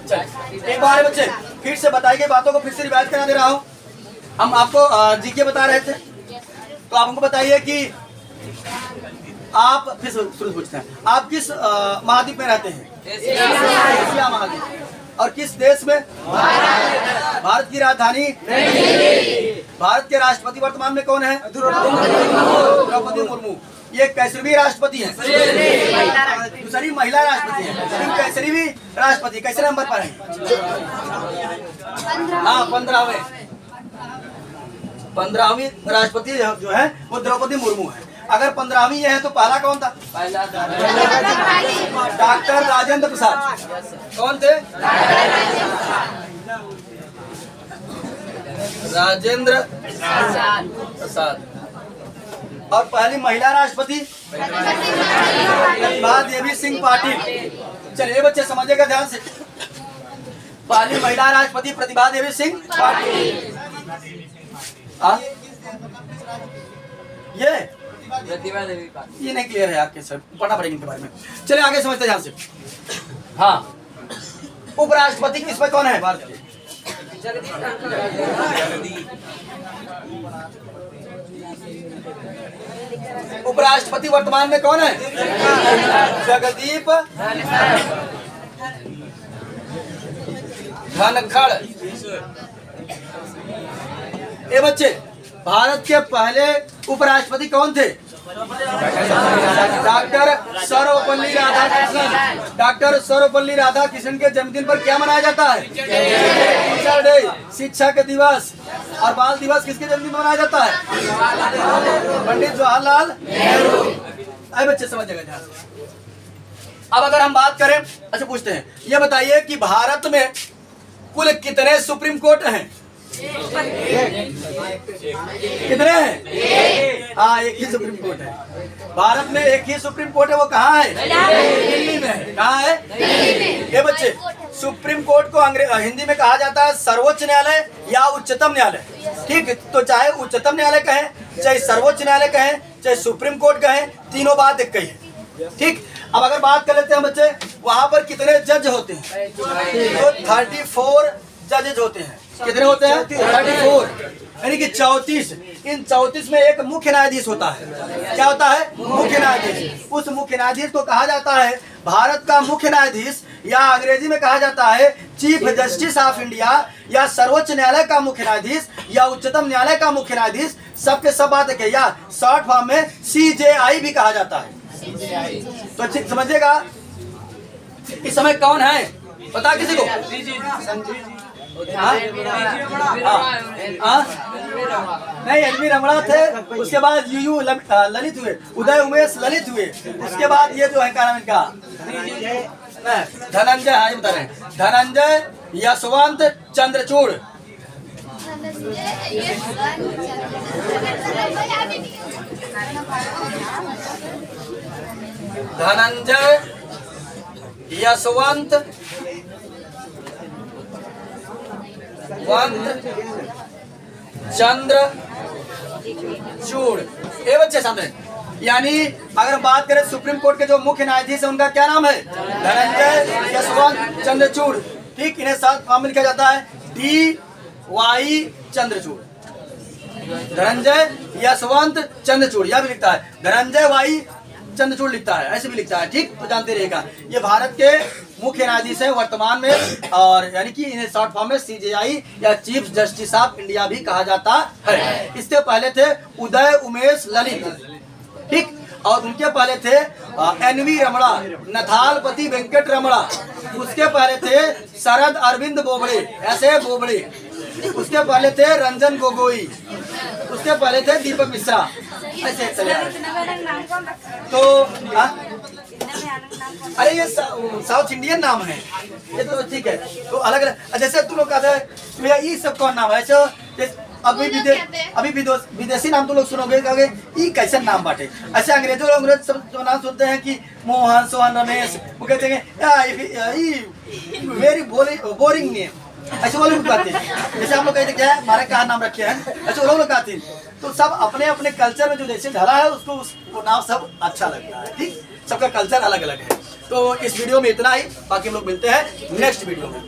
चलिए एक बार बच्चे फिर से बताई गई बातों को फिर से रिवाइज करा दे रहा हूँ। हम आपको जीके बता रहे थे, तो आप हमको बताइए कि आप फिर शुरू पूछते हैं, आप किस महाद्वीप में रहते हैं? एशिया महाद्वीप। और किस देश में? भारत की राजधानी? भारत के राष्ट्रपति वर्तमान में कौन है? द्रौपदी मुर्मू। ये कैसरवी राष्ट्रपति है, दूसरी महिला राष्ट्रपति है। कैसरी भी राष्ट्रपति कैसे नंबर पर है? हाँ 15वीं राष्ट्रपति जो है वो द्रौपदी मुर्मू है। अगर 15वीं ये है तो पहला कौन था? डॉक्टर राजेंद्र प्रसाद। कौन थे? राजेंद्र प्रसाद। और पहली महिला राष्ट्रपति प्रतिभा देवी सिंह पाटिल। चलिए बच्चे समझिएगा ध्यान से, पहली महिला राष्ट्रपति प्रतिभा देवी सिंह पाटिल। ये नहीं क्लियर है आपके सर, पढ़ना पड़ेगा इनके बारे में। चलिए आगे समझते ध्यान से। हाँ, उपराष्ट्रपति किसमें कौन है भारत के? उपराष्ट्रपति वर्तमान में कौन है? जगदीप धनखड़। ये बच्चे भारत के पहले उपराष्ट्रपति कौन थे? डॉक्टर सर्वपल्ली राधाकृष्णन। डॉक्टर सर्वपल्ली राधाकृष्णन के जन्मदिन पर क्या मनाया जाता है? टीचर डे, शिक्षक दिवस। और बाल दिवस किसके जन्मदिन पर मनाया जाता है? पंडित जवाहरलाल नेहरू। अरे बच्चे समझिएगा ध्यान से। अब अगर हम बात करें, अच्छा पूछते हैं, ये बताइए कि भारत में कुल कितने सुप्रीम कोर्ट हैं? कितने हैं? हाँ, एक ही सुप्रीम कोर्ट है भारत में। एक ही सुप्रीम कोर्ट है, वो कहाँ है? दिल्ली में है। कहाँ है? ये बच्चे सुप्रीम कोर्ट को हिंदी में कहा जाता है सर्वोच्च न्यायालय या उच्चतम न्यायालय, ठीक? तो चाहे उच्चतम न्यायालय कहें, चाहे सर्वोच्च न्यायालय कहें, चाहे सुप्रीम कोर्ट कहें, तीनों बात एक ही है, ठीक? अब अगर बात कर लेते हैं बच्चे, वहां पर कितने जज होते हैं? तो 34 जजेज होते हैं। कितने होते हैं? 34, यानी कि 34। इन 34 में एक मुख्य न्यायाधीश होता है। क्या होता है? मुख्य न्यायाधीश। उस मुख्य न्यायाधीश को कहा जाता है भारत का मुख्य न्यायाधीश, या अंग्रेजी में कहा जाता है चीफ जस्टिस ऑफ इंडिया, या सर्वोच्च न्यायालय का मुख्य न्यायाधीश, या उच्चतम न्यायालय का मुख्य न्यायाधीश। सबके सब बात है, या शॉर्ट फॉर्म में CJI भी कहा जाता है। तो ठीक समझिएगा। इस समय कौन है पता किसी को? नहीं, एलवी रमणा थे, उसके बाद यूयू ललित हुए, उदय उमेश ललित हुए, उसके बाद ये जो है क्या नाम इनका? धनंजय। हाँ ये बता रहे हैं, धनंजय यशवंत चंद्रचूड़। धनंजय यशवंत चंद्रचूड़। ये बच्चे सामने, यानी अगर बात करें सुप्रीम कोर्ट के जो मुख्य न्यायाधीश है उनका क्या नाम है? धनंजय यशवंत चंद्रचूड़, ठीक? इन्हें साथ फॉर्म में लिखा जाता है DY चंद्रचूड़। धनंजय यशवंत चंद्रचूड़, यह भी लिखता है धनंजय Y चंद्रचूड़ लिखता है, ऐसे भी लिखता है, ठीक? तो जानते रहेगा ये भारत के मुख्य न्यायाधीश है वर्तमान में, और यानी कि इन्हें शॉर्ट फॉर्म में CJI या चीफ जस्टिस ऑफ इंडिया भी कहा जाता है। इससे पहले थे उदय उमेश ललित, ठीक? और उनके पहले थे एनवी रमणा, नथालपति वेंकट रमणा, उसके पहले थे शरद अरविंद बोबड़े, ऐसे बोबड़े, उसके पहले थे रंजन गोगोई, उसके पहले थे दीपक मिश्रा, ऐसे चले आ रहे। तो अरे ये साउथ इंडियन नाम है, ये तो ठीक है। तो अलग अलग जैसे तुम लोग कहते हैं भैया ये सब कौन नाम है, ऐसे अभी विदेशी नाम तो लोग सुनोगे कहोगे ये कैसे नाम बांटे। ऐसे अंग्रेजों अंग्रेज सब जो नाम सुनते हैं कि मोहन, सोहन, रमेश, वो कहते हैं वेरी बोरिंग नेम, ऐसे वो लोग कहते हैं। जैसे हम लोग कहते क्या है हमारे कहा नाम रखे हैं, ऐसे वो लोग कहते हैं। तो सब अपने अपने कल्चर में जो जैसे ढला है उसको वो नाम सब अच्छा लगता है, ठीक, सबका कल्चर अलग अलग है। तो इस वीडियो में इतना ही, बाकी हम लोग मिलते हैं नेक्स्ट वीडियो में।